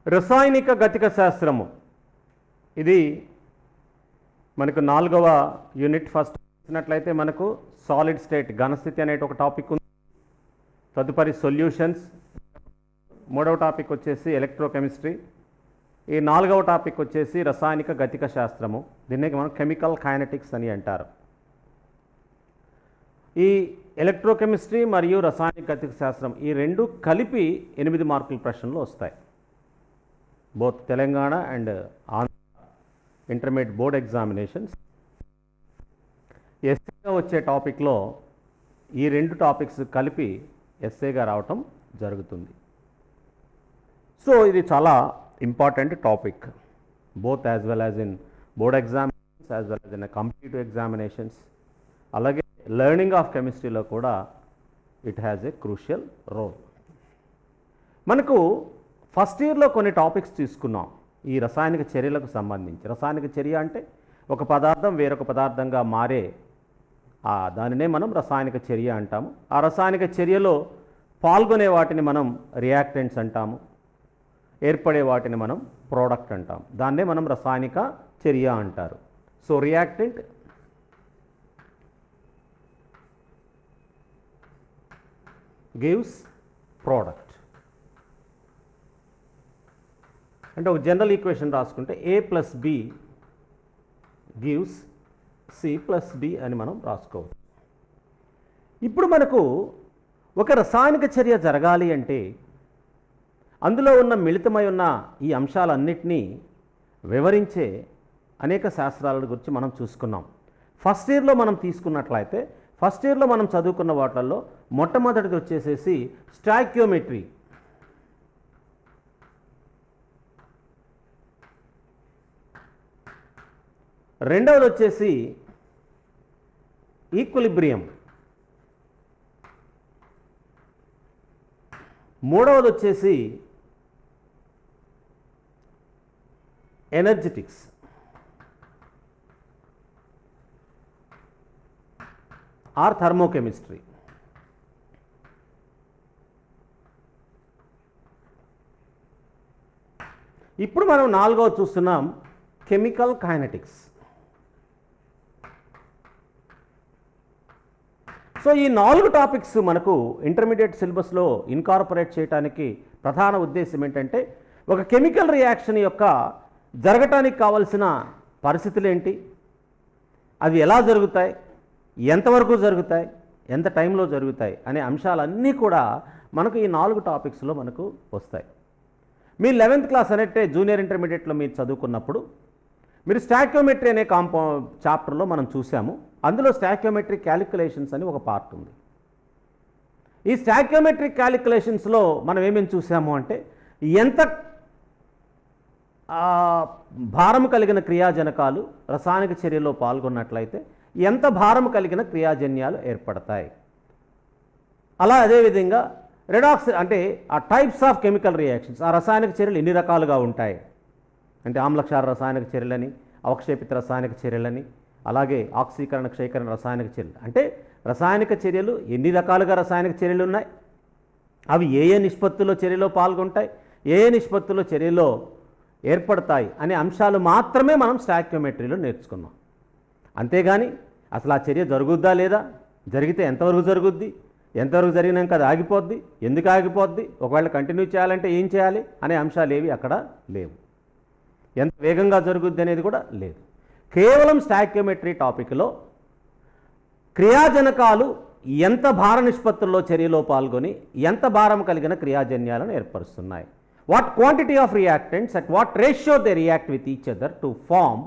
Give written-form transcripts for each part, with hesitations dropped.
రసాయనిక గతిక శాస్త్రము ఇది మనకు 4వ యూనిట్. ఫస్ట్ చూసినట్లయితే మనకు సాలిడ్ స్టేట్ ఘనస్థితి అనే ఒక టాపిక్ ఉంది. తదుపరి సొల్యూషన్స్, 3వ టాపిక్ వచ్చేసి ఎలక్ట్రోకెమిస్ట్రీ, ఈ 4వ టాపిక్ వచ్చేసి రసాయనిక గతిక శాస్త్రము. దీన్ని మనం కెమికల్ కైనెటిక్స్ అని అంటారు. ఈ ఎలక్ట్రోకెమిస్ట్రీ మరియు రసాయనిక గతిక శాస్త్రం ఈ రెండు కలిపి 8 మార్కుల ప్రశ్నలు వస్తాయి. Both Telangana and Andhra intermediate board examinations. ఎస్ఏగా వచ్చే టాపిక్లో ఈ రెండు టాపిక్స్ కలిపి ఎస్ఏగా రావటం జరుగుతుంది. సో ఇది చాలా important topic, both as well as in board examinations as well as in competitive examinations. అలాగే లెర్నింగ్ ఆఫ్ కెమిస్ట్రీలో కూడా it has a crucial role. మనకు ఫస్ట్ ఇయర్లో కొన్ని టాపిక్స్ తీసుకున్నాం ఈ రసాయనిక చర్యలకు సంబంధించి. రసాయనిక చర్య అంటే ఒక పదార్థం వేరొక పదార్థంగా మారే దానినే మనం రసాయనిక చర్య అంటాము. ఆ రసాయనిక చర్యలో పాల్గొనే వాటిని మనం రియాక్టెంట్స్ అంటాము, ఏర్పడే వాటిని మనం ప్రోడక్ట్ అంటాం. దాన్నే మనం రసాయనిక చర్య అంటారు. So reactant gives product. అంటే ఒక జనరల్ ఈక్వేషన్ రాసుకుంటే A + B gives C + D అని మనం రాసుకోవచ్చు. ఇప్పుడు మనకు ఒక రసాయనిక చర్య జరగాలి అంటే అందులో ఉన్న మిళితమై ఉన్న ఈ అంశాలన్నిటినీ వివరించే అనేక శాస్త్రాల గురించి మనం చూసుకున్నాం. ఫస్ట్ ఇయర్లో మనం తీసుకున్నట్లయితే ఫస్ట్ ఇయర్లో మనం చదువుకున్న వాటిల్లో మొట్టమొదటిది వచ్చేసేసి స్టాయికియోమెట్రీ. రెండవది వచ్చేసి ఈక్విలిబ్రియం. మూడవది వచ్చేసి ఎనర్జెటిక్స్. Are thermochemistry. ఇప్పుడు మనం 4వది చూస్తున్నాం కెమికల్ కైనెటిక్స్. సో ఈ 4 టాపిక్స్ మనకు ఇంటర్మీడియట్ సిలబస్లో ఇన్కార్పొరేట్ చేయడానికి ప్రధాన ఉద్దేశం ఏంటంటే ఒక కెమికల్ రియాక్షన్ యొక్క జరగటానికి కావలసిన పరిస్థితులు ఏంటి, అవి ఎలా జరుగుతాయి, ఎంతవరకు జరుగుతాయి, ఎంత టైంలో జరుగుతాయి అనే అంశాలన్నీ కూడా మనకు ఈ 4 టాపిక్స్లో మనకు వస్తాయి. మీ 11th క్లాస్ అనేట్టే జూనియర్ ఇంటర్మీడియట్లో మీరు చదువుకున్నప్పుడు మీరు స్టాయికియోమెట్రీ అనే చాప్టర్లో మనం చూసాము. అందులో స్టాయికియోమెట్రిక్ క్యాలిక్యులేషన్స్ అని ఒక పార్ట్ ఉంది. ఈ స్టాయికియోమెట్రిక్ క్యాలిక్యులేషన్స్లో మనం ఏమేమి చూసాము అంటే ఎంత భారం కలిగిన క్రియాజనకాలు రసాయనిక చర్యలో పాల్గొన్నట్లయితే ఎంత భారం కలిగిన క్రియాజన్యాలు ఏర్పడతాయి. అలా అదేవిధంగా రెడాక్స్ అంటే ఆ టైప్స్ ఆఫ్ కెమికల్ రియాక్షన్స్, ఆ రసాయనిక చర్యలు ఎన్ని రకాలుగా ఉంటాయి అంటే ఆమ్లక్షార రసాయనిక చర్యలని, అవక్షేపిత రసాయనిక చర్యలని, అలాగే ఆక్సీకరణ క్షయకరణ రసాయనిక చర్యలు. అంటే రసాయనిక చర్యలు ఎన్ని రకాలుగా రసాయనిక చర్యలు ఉన్నాయి, అవి ఏ నిష్పత్తుల్లో చర్యలో పాల్గొంటాయి, ఏ నిష్పత్తుల్లో చర్యలో ఏర్పడతాయి అనే అంశాలు మాత్రమే మనం స్టాయికియోమెట్రీలో నేర్చుకున్నాం. అంతేగాని అసలు ఆ చర్య జరుగుద్దా లేదా, జరిగితే ఎంతవరకు జరుగుద్ది, ఎంతవరకు జరిగినాక అది ఆగిపోద్ది, ఎందుకు ఆగిపోద్ది, ఒకవేళ కంటిన్యూ చేయాలంటే ఏం చేయాలి అనే అంశాలు ఏవి అక్కడ లేవు. ఎంత వేగంగా జరుగుద్ది అనేది కూడా లేదు. కేవలం స్టాయికియోమెట్రీ టాపిక్లో క్రియాజనకాలు ఎంత భార నిష్పత్తుల్లో చర్యలో పాల్గొని ఎంత భారం కలిగిన క్రియాజన్యాలను ఏర్పరుస్తున్నాయి, what quantity of reactants at what ratio they react with each other to form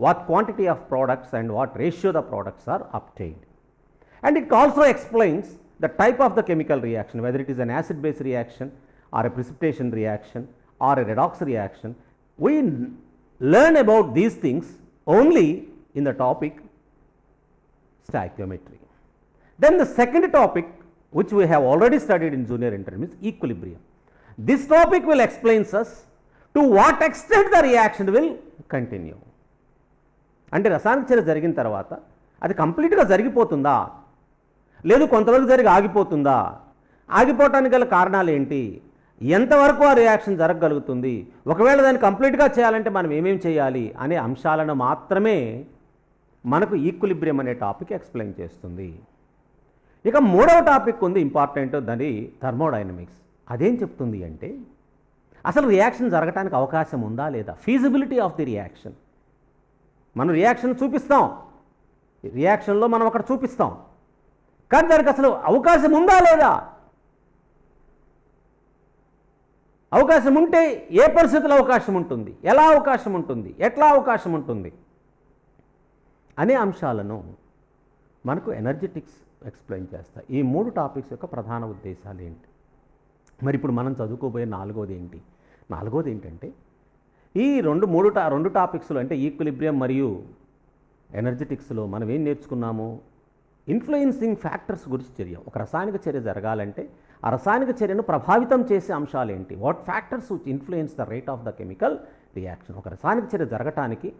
what quantity of products and what ratio the products are obtained. And it also explains the type of the chemical reaction, whether it is an acid base reaction or a precipitation reaction or a redox reaction. We learn about these things only in the topic stoichiometry. Then the second topic which we have already studied in junior intermediate is equilibrium. This topic will explain us to what extent the reaction will continue. అంటే రసాయనిక చర్య జరిగిన తర్వాత అది కంప్లీట్గా జరిగిపోతుందా, లేదు కొంతవరకు జరిగి ఆగిపోతుందా, ఆగిపోవటానికి గల కారణాలు ఏంటి, ఎంతవరకు ఆ రియాక్షన్ జరగగలుగుతుంది, ఒకవేళ దాన్ని కంప్లీట్గా చేయాలంటే మనం ఏమేమి చేయాలి అనే అంశాలను మాత్రమే మనకు ఈక్విలిబ్రియం అనే టాపిక్ ఎక్స్ప్లెయిన్ చేస్తుంది. ఇక మూడవ టాపిక్ ఉంది ఇంపార్టెంట్, దాని థర్మోడైనమిక్స్. అదేం చెప్తుంది అంటే అసలు రియాక్షన్ జరగడానికి అవకాశం ఉందా లేదా, ఫీజిబిలిటీ ఆఫ్ ది రియాక్షన్. మనం రియాక్షన్ చూపిస్తాం, రియాక్షన్లో మనం అక్కడ చూపిస్తాం, కానీ దానికి అసలు అవకాశం ఉందా లేదా, అవకాశం ఉంటే ఏ పరిస్థితుల్లో అవకాశం ఉంటుంది, ఎలా అవకాశం ఉంటుంది, ఎట్లా అవకాశం ఉంటుంది అనే అంశాలను మనకు ఎనర్జెటిక్స్ ఎక్స్ప్లెయిన్ చేస్తాయి. ఈ మూడు టాపిక్స్ యొక్క ప్రధాన ఉద్దేశాలు ఏంటి? మరి ఇప్పుడు మనం చదువుకోబోయే నాలుగోది ఏంటి? నాలుగోది ఏంటంటే ఈ రెండు టాపిక్స్లో అంటే ఈక్విలిబ్రియం మరియు ఎనర్జెటిక్స్లో మనం ఏం నేర్చుకున్నాము? ఇన్ఫ్లుయెన్సింగ్ ఫ్యాక్టర్స్ గురించి చర్య. ఒక రసాయనిక చర్య జరగాలంటే ఆ రసాయనిక చర్యను ప్రభావితం చేసే అంశాలు ఏంటి? What factors which influence the rate of the chemical reaction. ఒక రసాయనిక చర్య జరగటానికి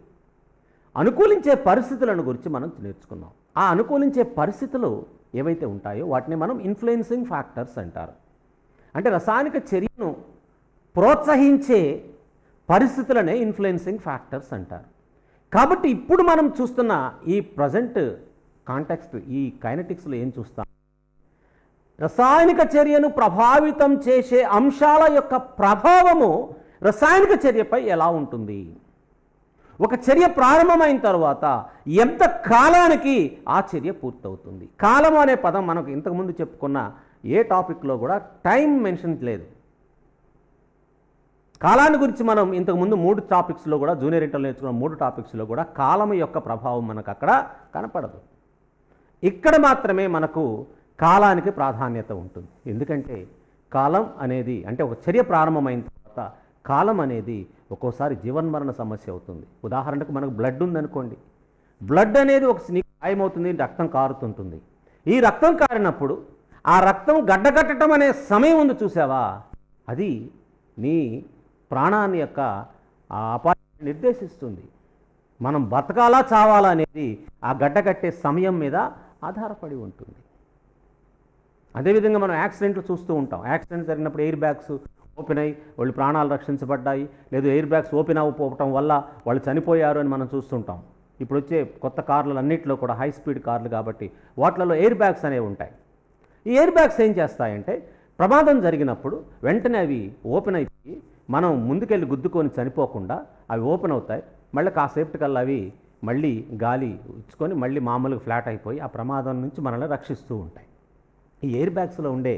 అనుకూలించే పరిస్థితులను గురించి మనం నేర్చుకున్నాం. ఆ అనుకూలించే పరిస్థితులు ఏవైతే ఉంటాయో వాటిని మనం ఇన్ఫ్లుయెన్సింగ్ ఫ్యాక్టర్స్ అంటారు. అంటే రసాయనిక చర్యను ప్రోత్సహించే పరిస్థితులనే ఇన్ఫ్లుయెన్సింగ్ ఫ్యాక్టర్స్ అంటారు. కాబట్టి ఇప్పుడు మనం చూస్తున్న ఈ ప్రజెంట్ కాంటెక్స్ట్, ఈ కైనెటిక్స్లో ఏం చూస్తాం? రసాయనిక చర్యను ప్రభావితం చేసే అంశాల యొక్క ప్రభావము రసాయనిక చర్యపై ఎలా ఉంటుంది, ఒక చర్య ప్రారంభమైన తర్వాత ఎంత కాలానికి ఆ చర్య పూర్తవుతుంది. కాలం అనే పదం మనకు ఇంతకుముందు చెప్పుకున్న ఏ టాపిక్లో కూడా టైం మెన్షన్ లేదు. కాలాన్ని గురించి మనం ఇంతకుముందు 3 టాపిక్స్లో కూడా, జూనియర్ ఇంటర్లో నేర్చుకున్న 3 టాపిక్స్లో కూడా కాలం యొక్క ప్రభావం మనకు అక్కడ కనపడదు. ఇక్కడ మాత్రమే మనకు కాలానికి ప్రాధాన్యత ఉంటుంది. ఎందుకంటే కాలం అనేది అంటే ఒక చర్య ప్రారంభమైన తర్వాత కాలం అనేది ఒక్కోసారి జీవన్మరణ సమస్య అవుతుంది. ఉదాహరణకు మనకు బ్లడ్ ఉందనుకోండి, బ్లడ్ అనేది ఒక గాయమవుతుంది, రక్తం కారుతుంటుంది. ఈ రక్తం కారినప్పుడు ఆ రక్తం గడ్డకట్టడం అనే సమయం ఉంది చూసావా, అది నీ ప్రాణాన్ని యొక్క ఆ అపాయాన్ని నిర్దేశిస్తుంది. మనం బతకాలా చావాలా అనేది ఆ గడ్డకట్టే సమయం మీద ఆధారపడి ఉంటుంది. అదేవిధంగా మనం యాక్సిడెంట్లు చూస్తూ ఉంటాం. యాక్సిడెంట్ జరిగినప్పుడు ఎయిర్ బ్యాగ్స్ ఓపెన్ అయ్యి వాళ్ళు ప్రాణాలు రక్షించబడ్డాయి, లేదు ఎయిర్ బ్యాగ్స్ ఓపెన్ అవ్వకపోవటం వల్ల వాళ్ళు చనిపోయారు అని మనం చూస్తుంటాం. ఇప్పుడు వచ్చే కొత్త కార్లు అన్నింటిలో కూడా హై స్పీడ్ కార్లు కాబట్టి వాటిలలో ఎయిర్ బ్యాగ్స్ అనేవి ఉంటాయి. ఈ ఎయిర్ బ్యాగ్స్ ఏం చేస్తాయంటే ప్రమాదం జరిగినప్పుడు వెంటనే అవి ఓపెన్ అయిపోయి మనం ముందుకెళ్ళి గుద్దుకొని చనిపోకుండా అవి ఓపెన్ అవుతాయి. మళ్ళీ కాసేపటికల్లా అవి మళ్ళీ గాలి ఇచ్చుకొని మళ్ళీ మామూలుగా ఫ్లాట్ అయిపోయి ఆ ప్రమాదం నుంచి మనల్ని రక్షిస్తూ ఉంటాయి. ఈ ఎయిర్ బ్యాగ్స్లో ఉండే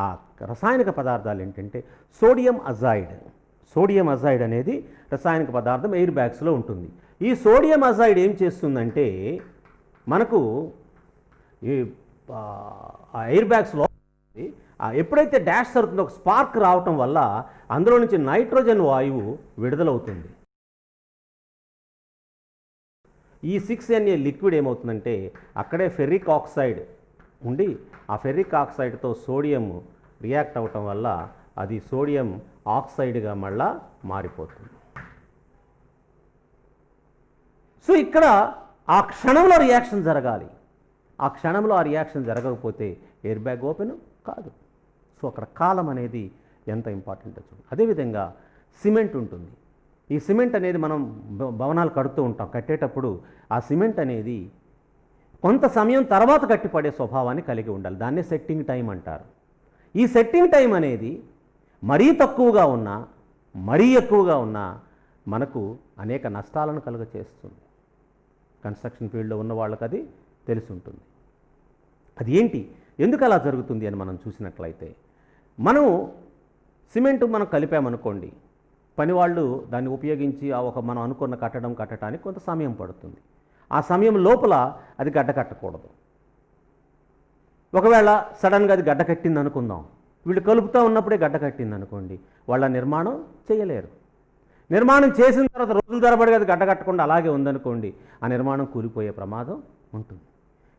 ఆ రసాయనిక పదార్థాలు ఏంటంటే సోడియం అజైడ్. సోడియం అజైడ్ అనేది రసాయనిక పదార్థం ఎయిర్ బ్యాగ్స్లో ఉంటుంది. ఈ సోడియం అజైడ్ ఏం చేస్తుందంటే మనకు ఈ ఎయిర్ బ్యాగ్స్లో ఎప్పుడైతే డాష్ జరుగుతుందో ఒక స్పార్క్ రావటం వల్ల అందులో నుంచి నైట్రోజన్ వాయువు విడుదలవుతుంది. ఈ 6Na లిక్విడ్ ఏమవుతుందంటే అక్కడే ఫెర్రిక్ ఆక్సైడ్ ఉండి ఆ ఫెర్రిక్ ఆక్సైడ్తో సోడియం రియాక్ట్ అవ్వటం వల్ల అది సోడియం ఆక్సైడ్గా మళ్ళా మారిపోతుంది. సో ఇక్కడ ఆ క్షణంలో రియాక్షన్ జరగాలి. ఆ క్షణంలో ఆ రియాక్షన్ జరగకపోతే ఎయిర్ బ్యాగ్ ఓపెన్ కాదు. సో అక్కడ కాలం అనేది ఎంత ఇంపార్టెంట్ చూడండి. అదేవిధంగా సిమెంట్ ఉంటుంది. ఈ సిమెంట్ అనేది మనం భవనాలు కడుతూ ఉంటాం. కట్టేటప్పుడు ఆ సిమెంట్ అనేది కొంత సమయం తర్వాత కట్టిపడే స్వభావాన్ని కలిగి ఉండాలి. దాన్నే సెట్టింగ్ టైం అంటారు. ఈ సెట్టింగ్ టైం అనేది మరీ తక్కువగా ఉన్నా మరీ ఎక్కువగా ఉన్నా మనకు అనేక నష్టాలను కలుగచేస్తుంది. కన్స్ట్రక్షన్ ఫీల్డ్లో ఉన్న వాళ్ళకి అది తెలిసి ఉంటుంది. అది ఏంటి, ఎందుకు అలా జరుగుతుంది అని మనం చూసినట్లయితే, మనం సిమెంట్ మనం కలిపామనుకోండి, పనివాళ్ళు దాన్ని ఉపయోగించి మనం అనుకున్న కట్టడం కట్టడానికి కొంత సమయం పడుతుంది. ఆ సమయం లోపల అది గడ్డ కట్టకూడదు. ఒకవేళ సడన్గా అది గడ్డ కట్టింది అనుకుందాం, వీళ్ళు కలుపుతూ ఉన్నప్పుడే గడ్డ కట్టింది అనుకోండి, వాళ్ళ నిర్మాణం చేయలేరు. నిర్మాణం చేసిన తర్వాత రోజుల తరబడి అది గడ్డ కట్టకుండా అలాగే ఉందనుకోండి, ఆ నిర్మాణం కూలిపోయే ప్రమాదం ఉంటుంది.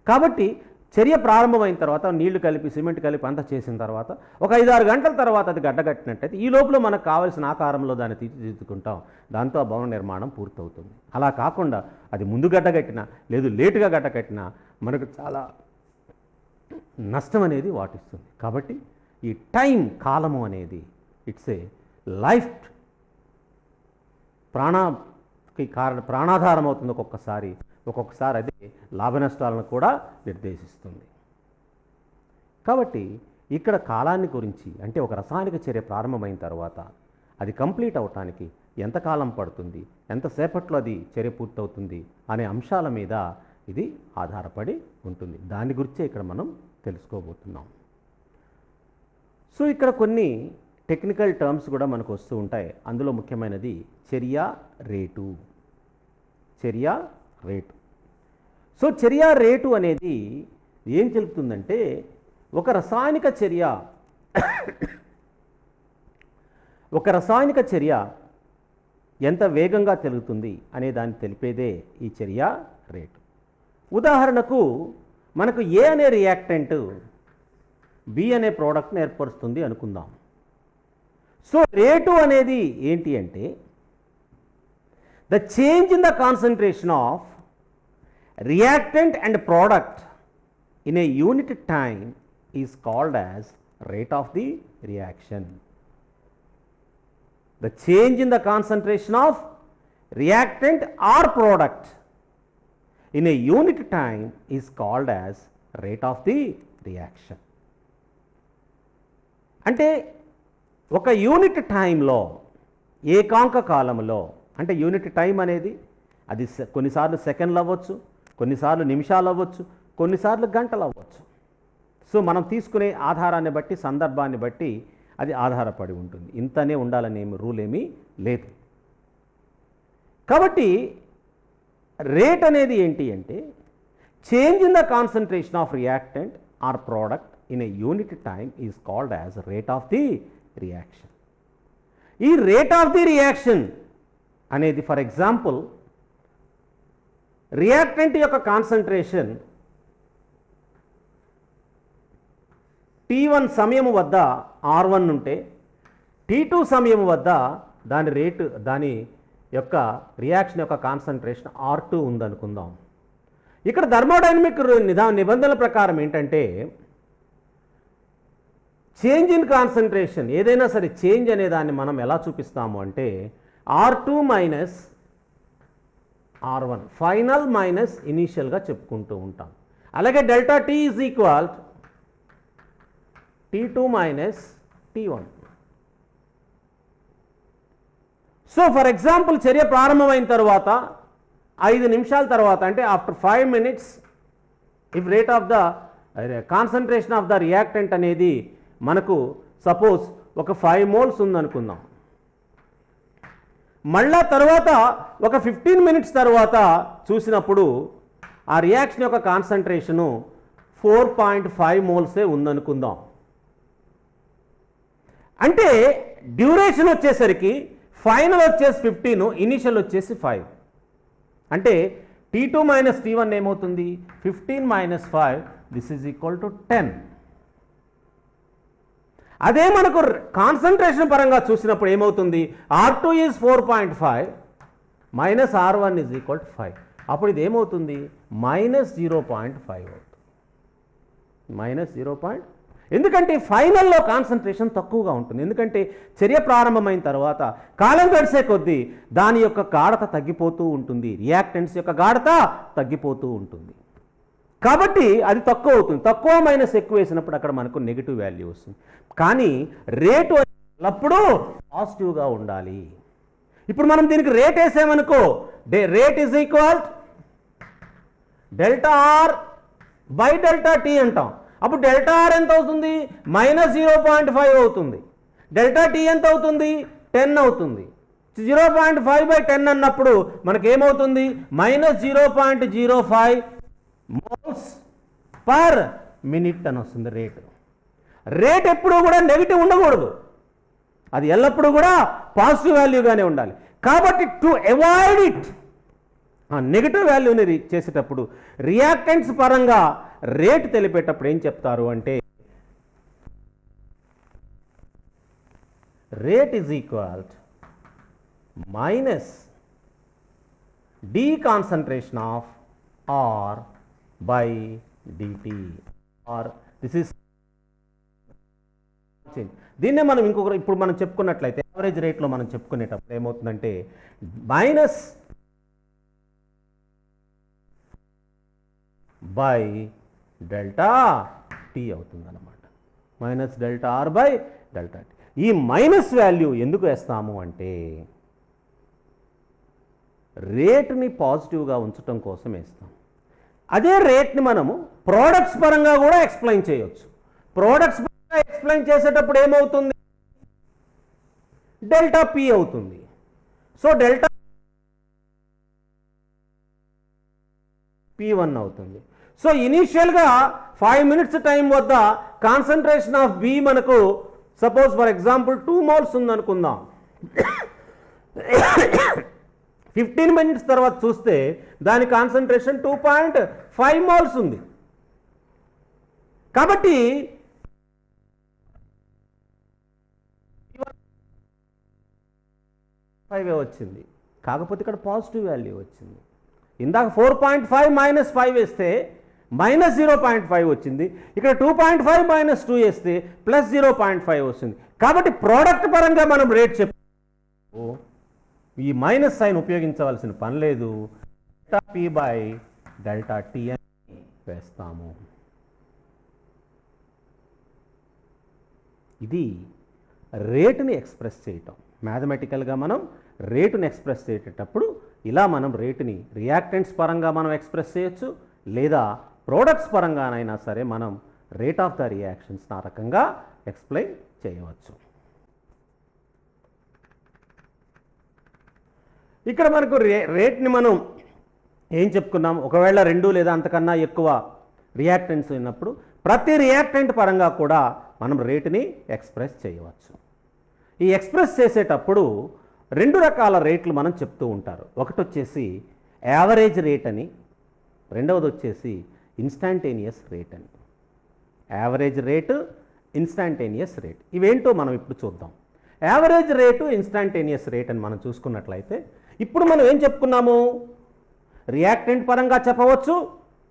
కాబట్టి చర్య ప్రారంభమైన తర్వాత నీళ్లు కలిపి సిమెంట్ కలిపి అంతా చేసిన తర్వాత ఒక 5-6 గంటల తర్వాత అది గడ్డకట్టినట్టయితే ఈ లోపల మనకు కావాల్సిన ఆకారంలో దాన్ని తీర్చిదిద్దుకుంటాం. దాంతో ఆ భవన నిర్మాణం పూర్తవుతుంది. అలా కాకుండా అది ముందు గడ్డకట్టినా లేదు లేటుగా గడ్డకట్టినా మనకు చాలా నష్టం అనేది వాటిస్తుంది. కాబట్టి ఈ కాలము అనేది ఇట్స్ ఏ లైఫ్ ప్రాణాధారం అవుతుంది ఒక్కొక్కసారి అది లాభ నష్టాలను కూడా నిర్దేశిస్తుంది. కాబట్టి ఇక్కడ కాలాన్ని గురించి అంటే ఒక రసాయనిక చర్య ప్రారంభమైన తర్వాత అది కంప్లీట్ అవటానికి ఎంతకాలం పడుతుంది, ఎంతసేపట్లో అది చర్య పూర్తవుతుంది అనే అంశాల మీద ఇది ఆధారపడి ఉంటుంది. దాని గురించే ఇక్కడ మనం తెలుసుకోబోతున్నాం. సో ఇక్కడ కొన్ని టెక్నికల్ టర్మ్స్ కూడా మనకు వస్తూ ఉంటాయి. అందులో ముఖ్యమైనది చర్య రేటు. సో చర్య రేటు అనేది ఏం తెలుపుతుందంటే ఒక రసాయనిక చర్య ఎంత వేగంగా తెలుగుతుంది అనే దాన్ని తెలిపేదే ఈ చర్య రేటు. ఉదాహరణకు మనకు ఏ అనే రియాక్టెంట్ బి అనే ప్రోడక్ట్ని ఏర్పరుస్తుంది అనుకుందాం. సో రేటు అనేది ఏంటి అంటే the change in the concentration of reactant and product in a unit time is called as rate of the reaction. The change in the concentration of reactant or product in a unit time is called as rate of the reaction. అంటే ఒక unit టైంలో ఏకాంక కాలంలో అంటే unit time అనేది అది కొన్నిసార్లు సెకండ్లు అవ్వచ్చు, కొన్నిసార్లు నిమిషాలు అవ్వచ్చు, కొన్నిసార్లు గంటలు అవ్వచ్చు. సో మనం తీసుకునే ఆధారాన్ని బట్టి సందర్భాన్ని బట్టి అది ఆధారపడి ఉంటుంది. ఇంతనే ఉండాలనే రూల్ ఏమీ లేదు. కాబట్టి రేట్ అనేది ఏంటి అంటే change in the concentration of reactant or product in a unit time is called as rate of the reaction. ఈ రేట్ ఆఫ్ ది రియాక్షన్ అనేది ఫర్ ఎగ్జాంపుల్ రియాక్టెంట్ యొక్క కాన్సన్ట్రేషన్ T1 సమయం వద్ద R1 ఉంటే T2 సమయం వద్ద దాని యొక్క రియాక్షన్ యొక్క కాన్సన్ట్రేషన్ R2 ఉందనుకుందాం. ఇక్కడ థర్మోడైనమిక్ నిబంధనల ప్రకారం ఏంటంటే చేంజ్ ఇన్ కాన్సన్ట్రేషన్ ఏదైనా సరే చేంజ్ అనే దాన్ని మనం ఎలా చూపిస్తాము అంటే R2 minus R1 final minus ఇనీషియల్గా చెప్పుకుంటూ ఉంటాం. అలాగే delta T is equal T2 minus T1. So for example చర్య ప్రారంభమైన తర్వాత 5 నిమిషాల తర్వాత అంటే after 5 minutes if rate of the concentration of the reactant అనేది మనకు సపోజ్ ఒక 5 moles ఉందనుకుందాం. మళ్ళా తర్వాత ఒక 15 minutes తర్వాత చూసినప్పుడు ఆ రియాక్షన్ యొక్క కాన్సన్ట్రేషను 4.5 moles ఉందనుకుందాం. అంటే డ్యూరేషన్ వచ్చేసరికి ఫైనల్ వచ్చేసి 15, ఇనిషియల్ వచ్చేసి 5. అంటే T2 మైనస్ T1 ఏమవుతుంది 15 minus 5 this is equal to 10. అదే మనకు కాన్సన్ట్రేషన్ పరంగా చూసినప్పుడు ఏమవుతుంది R2 is 4.5 minus R1 is equal to 5. అప్పుడు ఇది ఏమవుతుంది మైనస్ 0.5 అవుతుంది. మైనస్ 0. ఎందుకంటే ఫైనల్లో కాన్సన్ట్రేషన్ తక్కువగా ఉంటుంది. ఎందుకంటే చర్య ప్రారంభమైన తర్వాత కాలం గడిచే కొద్దీ దాని యొక్క గాఢత తగ్గిపోతూ ఉంటుంది, రియాక్టెంట్స్ యొక్క గాఢత తగ్గిపోతూ ఉంటుంది. కాబట్టి అది తక్కువ అవుతుంది. తక్కువ మైనస్ ఎక్కువ వేసినప్పుడు అక్కడ మనకు నెగిటివ్ వాల్యూ వస్తుంది. కానీ రేటు ఎల్లప్పుడూ పాజిటివ్గా ఉండాలి. ఇప్పుడు మనం దీనికి రేట్ వేసామనుకో rate is equal delta R by delta T అంటాం. అప్పుడు డెల్టా ఆర్ ఎంత అవుతుంది మైనస్ 0.5 అవుతుంది. డెల్టా టీ ఎంత అవుతుంది 10 అవుతుంది. 0.5/10 అన్నప్పుడు మనకేమవుతుంది మైనస్ 0.05 moles per minute అని వస్తుంది రేటు. రేట్ ఎప్పుడూ కూడా నెగిటివ్ ఉండకూడదు, అది ఎల్లప్పుడూ కూడా పాజిటివ్ వాల్యూగానే ఉండాలి. కాబట్టి టు అవాయిడ్ ఇట్ నెగిటివ్ వాల్యూని చేసేటప్పుడు రియాక్టెంట్స్ పరంగా రేట్ తెలిపేటప్పుడు ఏం చెప్తారు అంటే rate is equal minus D concentration of R by dt or this is దీన్నే మనం ఇప్పుడు మనం చెప్పుకున్నట్లయితే యావరేజ్ రేట్లో మనం చెప్పుకునేటప్పుడు ఏమవుతుందంటే మైనస్ బై డెల్టా టీ అవుతుంది అన్నమాట. Minus delta R by delta T. ఈ మైనస్ వాల్యూ ఎందుకు వేస్తాము అంటే రేటుని పాజిటివ్గా ఉంచడం కోసం వేస్తాం. అదే రేట్ని మనము ప్రోడక్ట్స్ పరంగా కూడా ఎక్స్ప్లెయిన్ చేయొచ్చు. ప్రోడక్ట్స్ పరంగా ఎక్స్ప్లెయిన్ చేసేటప్పుడు ఏమవుతుంది, డెల్టా పి అవుతుంది. సో డెల్టా P1 అవుతుంది. సో ఇనీషియల్గా 5 minutes టైం వద్ద కాన్సన్ట్రేషన్ ఆఫ్ బి మనకు సపోజ్ ఫర్ ఎగ్జాంపుల్ 2 moles ఉందనుకుందాం. 15 minutes తర్వాత చూస్తే దాని కాన్సన్ట్రేషన్ 2.5 moles ఉంది. కాబట్టి వచ్చింది, కాకపోతే ఇక్కడ పాజిటివ్ వాల్యూ వచ్చింది. ఇందాక 4.5 - 5 వేస్తే -0.5 వచ్చింది. ఇక్కడ 2.5 - 2 వేస్తే +0.5 వస్తుంది. కాబట్టి ప్రోడక్ట్ పరంగా మనం రేట్ చెప్పు ఈ మైనస్ సైన్ ఉపయోగించవలసిన పని లేదు. Delta P by delta tea అని వేస్తాము. ఇది రేటుని ఎక్స్ప్రెస్ చేయటం. మ్యాథమెటికల్గా మనం రేటుని ఎక్స్ప్రెస్ చేసేటప్పుడు ఇలా మనం రేటుని రియాక్టెంట్స్ పరంగా మనం ఎక్స్ప్రెస్ చేయొచ్చు, లేదా ప్రోడక్ట్స్ పరంగానైనా సరే మనం రేట్ ఆఫ్ ద రియాక్షన్స్ ఆ రకంగా ఎక్స్ప్లెయిన్ చేయవచ్చు. ఇక్కడ మనకు రేట్ని మనం ఏం చెప్పుకున్నాం, ఒకవేళ 2 లేదా అంతకన్నా ఎక్కువ రియాక్టెంట్స్ ఉన్నప్పుడు ప్రతి రియాక్టెంట్ పరంగా కూడా మనం రేటుని ఎక్స్ప్రెస్ చేయవచ్చు. ఈ ఎక్స్ప్రెస్ చేసేటప్పుడు 2 రకాల రేట్లు మనం చెప్తూ ఉంటారు. ఒకటి వచ్చేసి యావరేజ్ రేట్ అని, రెండవది వచ్చేసి ఇన్స్టాంటేనియస్ రేట్ అని. యావరేజ్ రేటు, ఇన్స్టాంటేనియస్ రేట్ ఇవేంటో మనం ఇప్పుడు చూద్దాం. యావరేజ్ రేటు, ఇన్స్టాంటేనియస్ రేట్ అని మనం చూసుకున్నట్లయితే ఇప్పుడు మనం ఏం చెప్పుకున్నాము, రియాక్టెంట్ పరంగా చెప్పవచ్చు,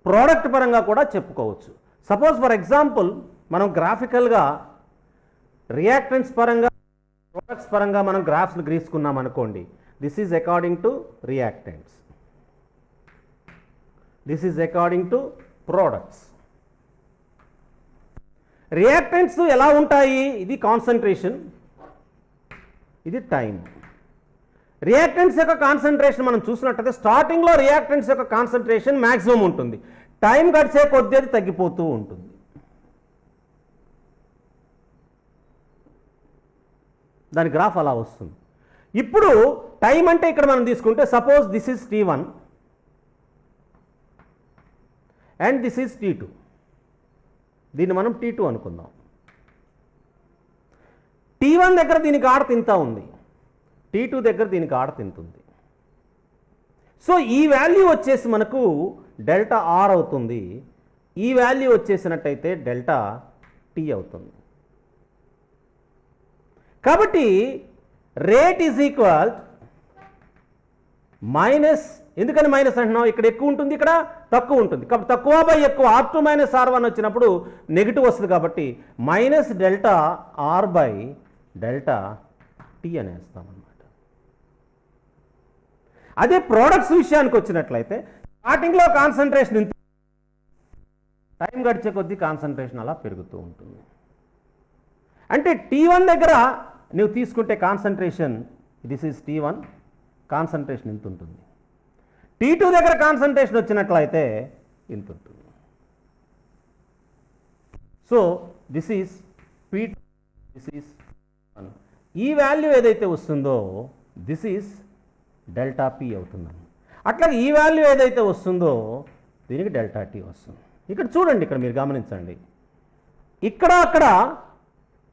ప్రోడక్ట్ పరంగా కూడా చెప్పుకోవచ్చు. సపోజ్ ఫర్ ఎగ్జాంపుల్ మనం గ్రాఫికల్గా రియాక్టెంట్స్ పరంగా ప్రోడక్ట్స్ పరంగా మనం గ్రాఫ్స్ను గీసుకున్నాం అనుకోండి. This is according to reactants, this is according to products. Reactants ఎలా ఉంటాయి, ఇది కాన్సన్ట్రేషన్, ఇది టైం. రియాక్టెంట్స్ యొక్క కాన్సన్ట్రేషన్ మనం చూసినట్టయితే స్టార్టింగ్లో రియాక్టెంట్స్ యొక్క కాన్సన్ట్రేషన్ మ్యాక్సిమం ఉంటుంది, టైం గడిచే కొద్దీ అది తగ్గిపోతూ ఉంటుంది. దాని గ్రాఫ్ అలా వస్తుంది. ఇప్పుడు టైం అంటే ఇక్కడ మనం తీసుకుంటే suppose this is T1 and this is T2. దీన్ని మనం T2 అనుకుందాం. T1 దగ్గర దీనికి ఆడత ఇంత ఉంది, T2 దగ్గర దీనికి ఆడత ఇంత ఉంది. సో ఈ వాల్యూ వచ్చేసి మనకు డెల్టా ఆర్ అవుతుంది. ఈ వాల్యూ వచ్చేసినట్టయితే డెల్టా టీ అవుతుంది. కాబట్టి రేట్ ఈజ్ ఈక్వల్ మైనస్, ఎందుకని మైనస్ అంటున్నాం, ఇక్కడ ఎక్కువ ఉంటుంది, ఇక్కడ తక్కువ ఉంటుంది. కాబట్టి తక్కువ బై ఎక్కువ, R2 - R1 వచ్చినప్పుడు నెగిటివ్ వస్తుంది. కాబట్టి minus delta R by delta T అనేస్తామన్నమాట. అదే ప్రోడక్ట్స్ విషయానికి వచ్చినట్లయితే స్టార్టింగ్లో కాన్సన్ట్రేషన్ ఇంత, టైం గడిచే కొద్దీ కాన్సన్ట్రేషన్ అలా పెరుగుతూ ఉంటుంది. అంటే T1 దగ్గర నువ్వు తీసుకుంటే concentration, this is T1, concentration ఇంత ఉంటుంది. T2 దగ్గర కాన్సన్ట్రేషన్ వచ్చినట్లయితే ఇంత ఉంటుంది. So this is P2, this is 1. ఈ వాల్యూ ఏదైతే వస్తుందో దిస్ ఈజ్ డెల్టా పి అవుతుంది. అట్లాగే ఈ వాల్యూ ఏదైతే వస్తుందో దీనికి డెల్టా టీ వస్తుంది. ఇక్కడ చూడండి, ఇక్కడ మీరు గమనించండి, ఇక్కడ అక్కడ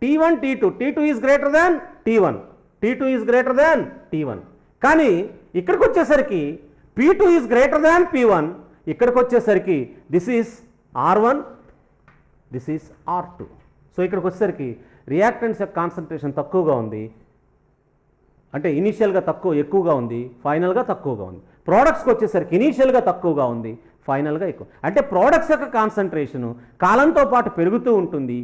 T1 T2 is greater than T1, T2 is greater than T1. కానీ ఇక్కడికి వచ్చేసరికి P2 is greater than P1, ఇక్కడికి వచ్చేసరికి this is R1, this is R2. So ఇక్కడికి వచ్చేసరికి రియాక్టెంట్స్ యొక్క కాన్సన్ట్రేషన్ తక్కువగా ఉంది, అంటే ఇనీషియల్గా ఎక్కువగా ఉంది, ఫైనల్గా తక్కువగా ఉంది. ప్రోడక్ట్స్కి వచ్చేసరికి ఇనీషియల్గా తక్కువగా ఉంది, ఫైనల్గా ఎక్కువ. అంటే ప్రోడక్ట్స్ యొక్క కాన్సన్ట్రేషను కాలంతో పాటు పెరుగుతూ ఉంటుంది,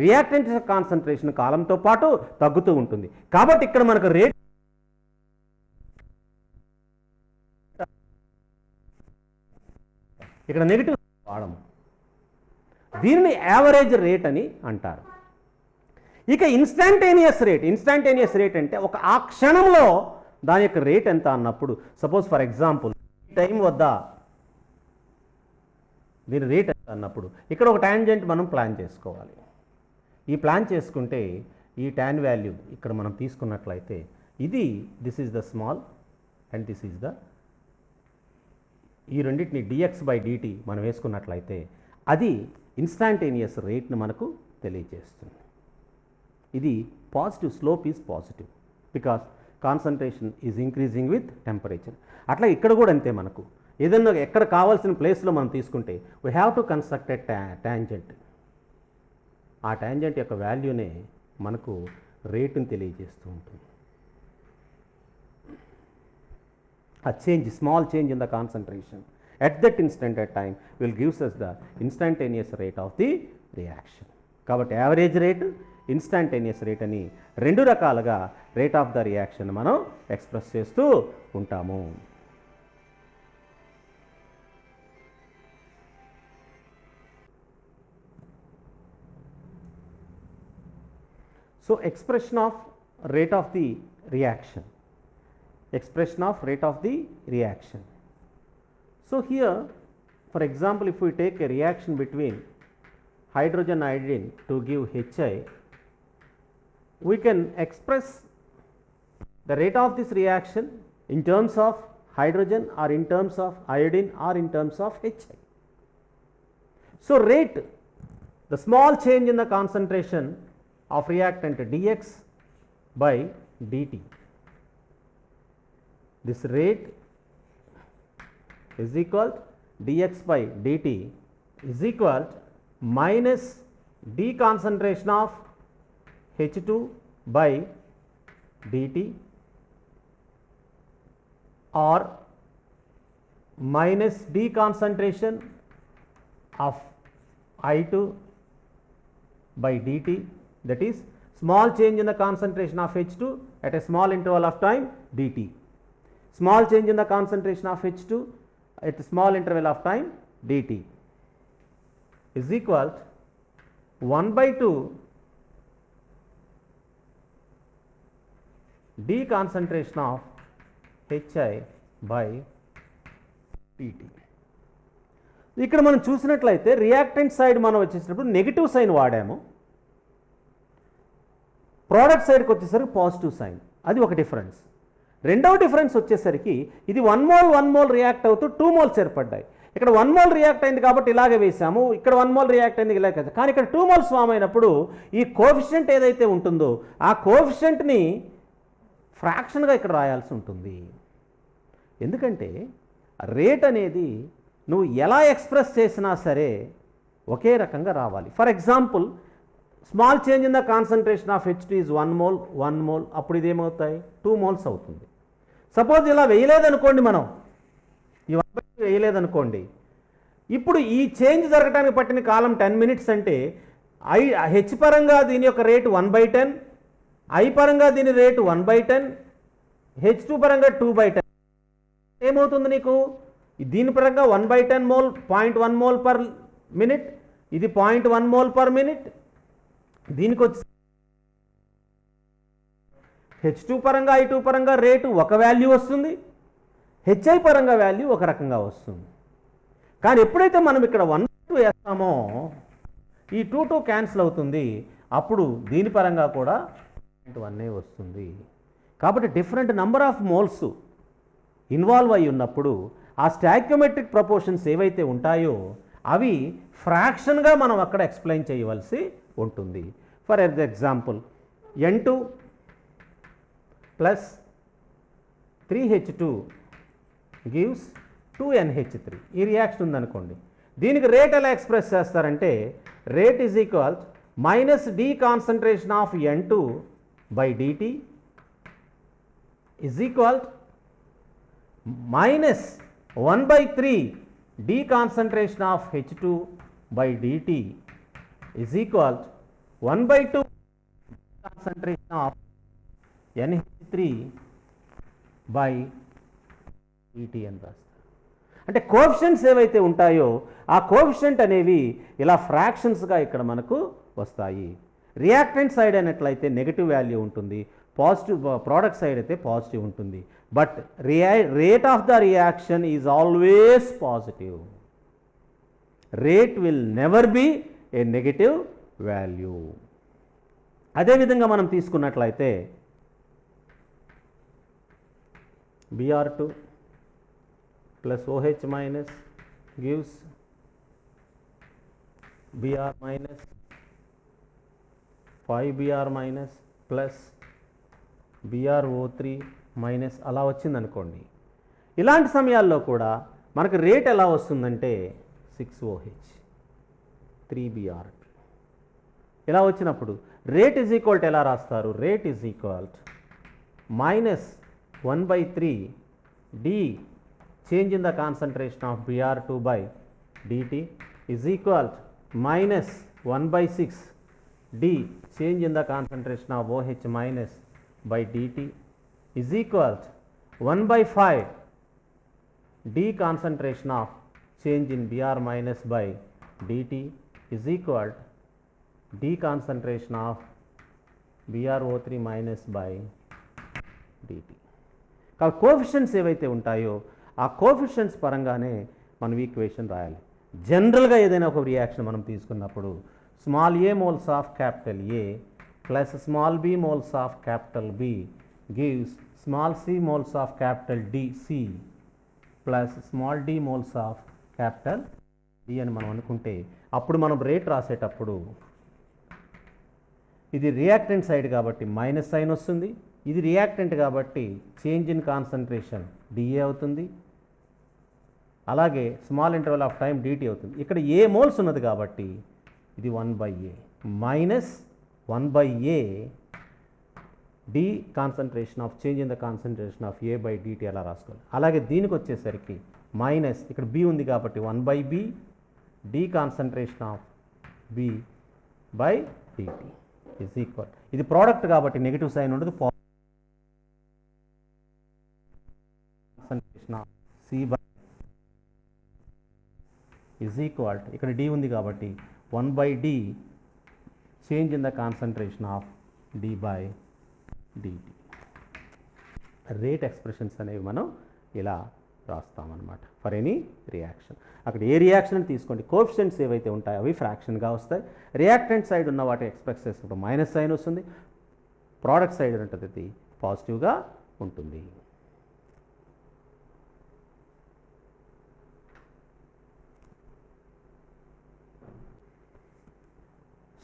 రియాక్టెంట్ కాన్సన్ట్రేషన్ కాలంతో పాటు తగ్గుతూ ఉంటుంది. కాబట్టి ఇక్కడ మనకు రేట్ ఇక్కడ నెగిటివ్ వాడము, దీనిని యావరేజ్ రేట్ అని అంటారు. ఇక ఇన్స్టాంటేనియస్ రేట్ అంటే ఆ క్షణంలో దాని యొక్క రేట్ ఎంత అన్నప్పుడు, సపోజ్ ఫర్ ఎగ్జాంపుల్ ఈ టైం వద్ద దీని రేట్ ఎంత అన్నప్పుడు ఇక్కడ ఒక టాంజెంట్ మనం ప్లాన్ చేసుకోవాలి. ఈ ప్లాన్ చేసుకుంటే ఈ టాన్ వాల్యూ ఇక్కడ మనం తీసుకున్నట్లయితే this is the small and this is the, ఈ రెండింటిని dx/dt మనం వేసుకున్నట్లయితే అది ఇన్స్టాంటేనియస్ రేట్ను మనకు తెలియజేస్తుంది. ఇది positive, slope is positive because concentration is increasing with temperature. అట్లా ఇక్కడ కూడా అంతే, మనకు ఏదన్నా ఎక్కడ కావాల్సిన ప్లేస్లో మనం తీసుకుంటే we have to construct a tangent. ఆ టాంజెంట్ యొక్క వాల్యూనే మనకు రేటుని తెలియజేస్తూ ఉంటుంది. A small change in the concentration at that instant at time will gives us the instantaneous rate of the reaction. కాబట్టి యావరేజ్ రేట్, ఇన్స్టాంటేనియస్ రేట్ అని రెండు రకాలుగా రేట్ ఆఫ్ ద రియాక్షన్ మనం ఎక్స్ప్రెస్ చేస్తూ ఉంటాము. So expression of rate of the reaction. So here, for example, if we take a reaction between hydrogen iodine to give HI, we can express the rate of this reaction in terms of hydrogen or in terms of iodine or in terms of HI. So rate, the small change in the concentration of reactant dx/dt. This rate is equal dx/dt is equal minus d concentration of H2/dt or minus d concentration of I2/dt, that is small change in the concentration of H2 at a small interval of time dt. Small change in the concentration of H2 at a small interval of time dt is equal to 1/2 d concentration of HI/dt. ఇక్కడ మనం చూసినట్లయితే reactant side మనం వచ్చేసినప్పుడు negative sign వాడాము, product సైడ్కి వచ్చేసరికి positive sign. అది ఒక difference. రెండవ డిఫరెన్స్ వచ్చేసరికి ఇది 1 మోల్ రియాక్ట్ అవుతూ 2 మోల్స్ ఏర్పడ్డాయి. ఇక్కడ 1 మోల్ రియాక్ట్ అయింది కాబట్టి ఇలాగే వేసాము, ఇక్కడ 1 మోల్ రియాక్ట్ అయింది ఇలాగే. కానీ ఇక్కడ 2 మోల్స్ ఫామ్ అయినప్పుడు ఈ కోఎఫిషియంట్ ఏదైతే ఉంటుందో ఆ కోఎఫిషియంట్ని ఫ్రాక్షన్గా ఇక్కడ రాయాల్సి ఉంటుంది. ఎందుకంటే రేట్ అనేది నువ్వు ఎలా ఎక్స్ప్రెస్ చేసినా సరే ఒకే రకంగా రావాలి. For example, small change in the concentration of H2 is 1 mole, అప్పుడు ఇది ఏమవుతాయి 2 మోల్స్ అవుతుంది. సపోజ్ ఇలా వేయలేదనుకోండి, మనం ఈ 1/2 వేయలేదనుకోండి, ఇప్పుడు ఈ చేంజ్ జరగడానికి పట్టిన కాలం 10 మినిట్స్ అంటే H పరంగా దీని యొక్క రేటు 1/10, I పరంగా దీని రేటు 1/10, H2 పరంగా 2/10. ఏమవుతుంది నీకు? దీని పరంగా 1/10 మోల్, 0.1 మోల్ పర్ మినిట్, ఇది 0.1 మోల్ పర్ మినిట్. దీనికి వచ్చి H2 పరంగా I2 పరంగా రేటు ఒక వాల్యూ వస్తుంది, HI పరంగా వాల్యూ ఒక రకంగా వస్తుంది. కానీ ఎప్పుడైతే మనం ఇక్కడ 1/2 వేస్తామో ఈ 2 క్యాన్సిల్ అవుతుంది, అప్పుడు దీని పరంగా కూడా 1 వస్తుంది. కాబట్టి different number of moles involve అయి ఉన్నప్పుడు ఆ స్టాయికియోమెట్రిక్ ప్రపోర్షన్స్ ఏవైతే ఉంటాయో అవి ఫ్రాక్షన్గా మనం అక్కడ ఎక్స్ప్లెయిన్ చేయవలసి ఉంటుంది. For example, N2 plus 3H2 gives 2NH3 ఈ రియాక్షన్ ఉందనుకోండి. దీనికి రేట్ ఎలా ఎక్స్ప్రెస్ చేస్తారంటే rate is equal minus D concentration of N2/dt is equal minus 1/3 d concentration of H2/dt is equal to 1/2 concentration of NH3/DT అని రాస్తారు. అంటే coefficients ఏవైతే ఉంటాయో ఆ కోఎఫిషియంట్ అనేవి ఇలా ఫ్రాక్షన్స్గా ఇక్కడ మనకు వస్తాయి. రియాక్టెంట్ సైడ్ అయినట్లయితే నెగటివ్ వాల్యూ ఉంటుంది, పాజిటివ్ ప్రోడక్ట్ సైడ్ అయితే పాజిటివ్ ఉంటుంది. But rate of the reaction is always positive. Rate will never be A negative value. అదేవిధంగా మనం తీసుకున్నట్లయితే Br2 plus OH minus gives Br minus 5Br minus plus BrO3 minus అలా వచ్చిందనుకోండి. ఇలాంటి సమయాల్లో కూడా మనకు రేట్ ఎలా వస్తుందంటే 6OH 3Br2 ఇలా వచ్చినప్పుడు రేట్ ఈజ్ ఈక్వల్ టు ఎలా రాస్తారు? Rate is equal -1/3 D change in the concentration of Br2/dt is equal to -1/6 D change in the concentration of OH minus by dt is equal to 1/5 D concentration of change in Br minus by dt is equal to D concentration of BrO3 minus by dt. కాబట్టి coefficients ఏవైతే ఉంటాయో ఆ coefficients పరంగానే మనం equation రాయాలి. జనరల్గా ఏదైనా ఒక రియాక్షన్ మనం తీసుకున్నప్పుడు small A moles of capital A plus small B moles of capital B gives small C moles of capital C plus small D moles of capital D అని మనం అనుకుంటే అప్పుడు మనం రేట్ రాసేటప్పుడు ఇది రియాక్టెంట్ సైడ్ కాబట్టి మైనస్ సైన్ వస్తుంది, ఇది రియాక్టెంట్ కాబట్టి చేంజ్ ఇన్ కాన్సన్ట్రేషన్ డిఏ అవుతుంది, అలాగే small interval of time D T అవుతుంది. ఇక్కడ ఏ మోల్స్ ఉన్నది కాబట్టి ఇది 1/A minus 1/A D concentration of change in the concentration of A/dt అలా రాసుకోవాలి. అలాగే దీనికి వచ్చేసరికి మైనస్ ఇక్కడ బి ఉంది కాబట్టి 1/B D concentration of B/dt is equal, ఇది ప్రోడక్ట్ కాబట్టి నెగిటివ్ సైన్ ఉండదు, concentration of C/, is equal ఇక్కడ డి ఉంది కాబట్టి 1/D change in the concentration of D/dt. Rate expressions అనేవి మనం ఇలా రాస్తామన్నమాట ఫర్ ఎనీ రియాక్షన్. అక్కడ ఏ రియాక్షన్ తీసుకోండి, కోఎఫిషియంట్స్ ఏవైతే ఉంటాయో అవి ఫ్రాక్షన్గా వస్తాయి. రియాక్టెంట్ సైడ్ ఉన్న వాటి ఎక్స్ప్రెస్ చేసినప్పుడు మైనస్ సైన్ వస్తుంది, ప్రోడక్ట్ సైడ్ ఉంటుంది అది పాజిటివ్గా ఉంటుంది.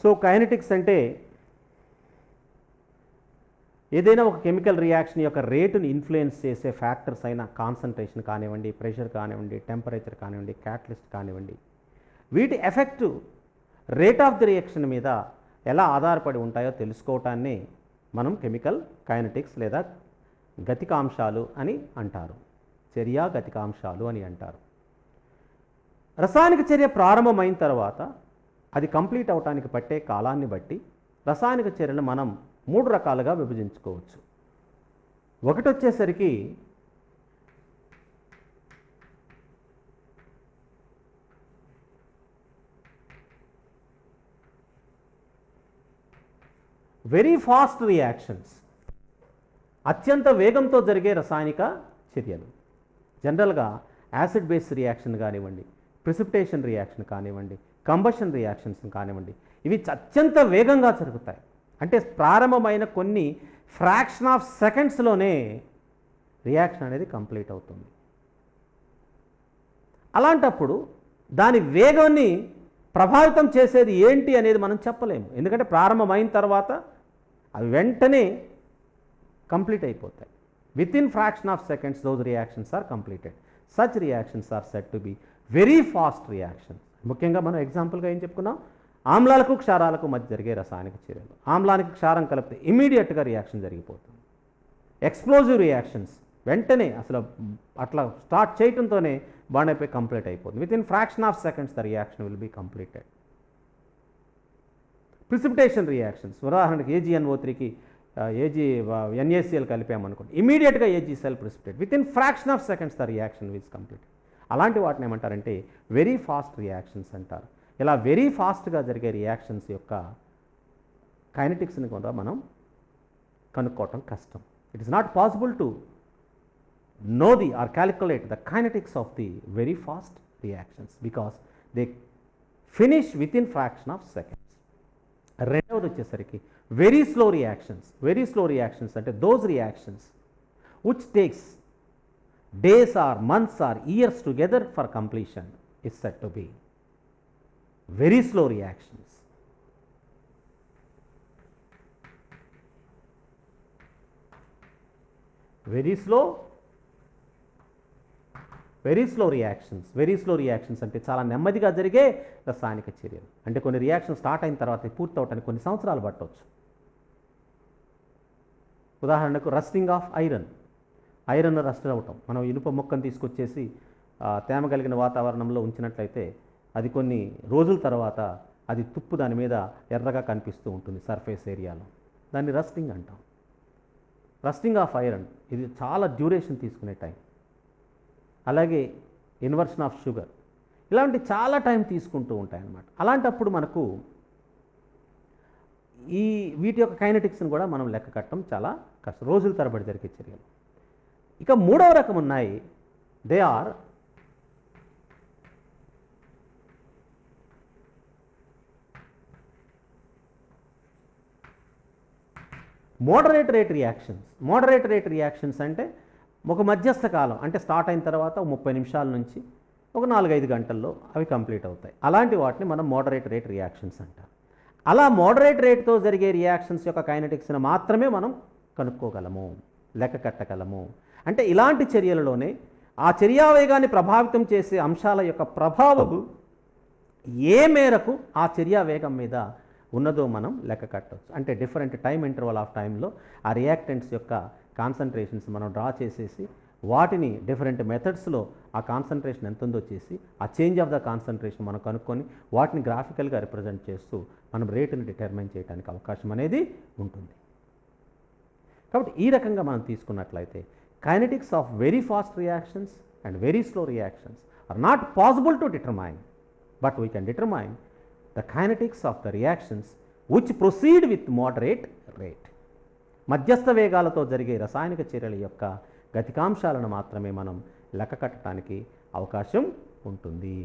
సో కైనెటిక్స్ అంటే ఏదైనా ఒక కెమికల్ రియాక్షన్ యొక్క రేటుని ఇన్ఫ్లుయెన్స్ చేసే ఫ్యాక్టర్స్ అయిన కాన్సన్ట్రేషన్ కానివ్వండి, ప్రెషర్ కానివ్వండి, టెంపరేచర్ కానివ్వండి, క్యాటలిస్ట్ కానివ్వండి, వీటి effect rate of the reaction మీద ఎలా ఆధారపడి ఉంటాయో తెలుసుకోవటాన్ని మనం కెమికల్ కైనెటిక్స్ లేదా గతికాంశాలు అని అంటారు, చర్య గతికాంశాలు అని అంటారు. రసాయనిక చర్య ప్రారంభమైన తర్వాత అది కంప్లీట్ అవటానికి పట్టే కాలాన్ని బట్టి రసాయనిక చర్యలు మనం 3 రకాలుగా విభజించుకోవచ్చు. ఒకటి వచ్చేసరికి వెరీ ఫాస్ట్ రియాక్షన్స్, అత్యంత వేగంతో జరిగే రసాయనిక చర్యలు. జనరల్గా యాసిడ్ బేస్ రియాక్షన్ కానివ్వండి, ప్రిసిపిటేషన్ రియాక్షన్ కానివ్వండి, కంబషన్ రియాక్షన్స్ కానివ్వండి, ఇవి అత్యంత వేగంగా జరుగుతాయి. అంటే ప్రారంభమైన కొన్ని ఫ్రాక్షన్ ఆఫ్ సెకండ్స్లోనే రియాక్షన్ అనేది కంప్లీట్ అవుతుంది. అలాంటప్పుడు దాని వేగాన్ని ప్రభావితం చేసేది ఏంటి అనేది మనం చెప్పలేము, ఎందుకంటే ప్రారంభమైన తర్వాత అవి వెంటనే కంప్లీట్ అయిపోతాయి. Within fraction of seconds those reactions are completed. Such reactions are said to be very fast reactions. ముఖ్యంగా మనం ఎగ్జాంపుల్గా ఏం చెప్పుకున్నాం, ఆమ్లాలకు క్షారాలకు మధ్య జరిగే రసాయనిక చర్యలు. ఆమ్లానికి క్షారం కలిపితే ఇమీడియట్గా రియాక్షన్ జరిగిపోతుంది. ఎక్స్ప్లోజివ్ రియాక్షన్స్ వెంటనే అసలు అట్లా స్టార్ట్ చేయడంతోనే బాండ్ అయిపోయి కంప్లీట్ అయిపోతుంది. Within fraction of seconds the reaction will be completed. Precipitation reactions, ఉదాహరణకి AgNO3కి NaCl కలిపామనుకోండి, ఇమీడియట్గా Ag సెల్ precipitate, within fraction of seconds the reaction was complete. అలాంటి వాటిని ఏమంటారంటే వెరీ ఫాస్ట్ రియాక్షన్స్ అంటారు. ఇలా వెరీ ఫాస్ట్గా జరిగే రియాక్షన్స్ యొక్క కైనెటిక్స్ని కూడా మనం కనుక్కోవటం కష్టం. It is not possible to know or calculate the kinetics of the very fast reactions because they finish within fraction of seconds. రెండవది వచ్చేసరికి వెరీ స్లో రియాక్షన్స్ అంటే those reactions which takes days or months or years together for completion is said to be very slow reactions. Very slow reactions అంటే చాలా నెమ్మదిగా జరిగే రసాయనిక చర్యలు. అంటే కొన్ని రియాక్షన్ స్టార్ట్ అయిన తర్వాత పూర్తి అవటానికి కొన్ని సంవత్సరాలు పట్టవచ్చు. ఉదాహరణకు రస్టింగ్ ఆఫ్ ఐరన్ రస్ట్ అవటం. మనం ఇనుప మొక్కను తీసుకొచ్చేసి తేమ కలిగిన వాతావరణంలో ఉంచినట్లయితే అది కొన్ని రోజుల తర్వాత అది తుప్పు దాని మీద ఎర్రగా కనిపిస్తూ ఉంటుంది సర్ఫేస్ ఏరియాలో, దాన్ని రస్టింగ్ అంటాం. రస్టింగ్ ఆఫ్ ఐరన్ ఇది చాలా డ్యూరేషన్ తీసుకునే టైం. అలాగే ఇన్వర్షన్ ఆఫ్ షుగర్, ఇలాంటి చాలా టైం తీసుకుంటూ ఉంటాయన్నమాట. అలాంటప్పుడు మనకు వీటి యొక్క కైనెటిక్స్ని కూడా మనం లెక్క కట్టడం చాలా కష్టం, రోజుల తరబడి జరిగే చర్యలు. ఇక మూడవ రకం ఉన్నాయి, they are moderate rate reactions అంటే ఒక మధ్యస్థ కాలం, అంటే స్టార్ట్ అయిన తర్వాత 30 నిమిషాల నుంచి ఒక 4-5 గంటల్లో అవి కంప్లీట్ అవుతాయి. అలాంటి వాటిని మనం మోడరేట్ రేట్ రియాక్షన్స్ అంటాం. అలా మోడరేట్ రేట్తో జరిగే రియాక్షన్స్ యొక్క కైనెటిక్స్ని మాత్రమే మనం కనుక్కోగలము, లెక్క కట్టగలము. అంటే ఇలాంటి చర్యలలోనే ఆ చర్యావేగాన్ని ప్రభావితం చేసే అంశాల యొక్క ప్రభావం ఏ మేరకు ఆ చర్యావేగం మీద ఉన్నదో మనం లెక్క కట్టవచ్చు. అంటే డిఫరెంట్ టైం ఇంటర్వల్ ఆఫ్ టైంలో ఆ రియాక్టెంట్స్ యొక్క కాన్సన్ట్రేషన్స్ మనం డ్రా చేసేసి వాటిని డిఫరెంట్ మెథడ్స్లో ఆ కాన్సన్ట్రేషన్ ఎంత ఉందో చేసి ఆ చేంజ్ ఆఫ్ ద కాన్సన్ట్రేషన్ మనం కనుక్కొని వాటిని గ్రాఫికల్గా రిప్రజెంట్ చేస్తూ మనం రేటుని డిటర్మైన్ చేయడానికి అవకాశం అనేది ఉంటుంది. కాబట్టి ఈ రకంగా మనం తీసుకున్నట్లయితే kinetics of very fast reactions and very slow reactions are not possible to determine, but we can determine the kinetics of the reactions which proceed with moderate rate. మధ్యస్థ వేగాలతో జరిగే రసాయనిక చర్యల యొక్క గతికాంశాలను మాత్రమే మనం లెక్క కట్టడానికి అవకాశం ఉంటుంది.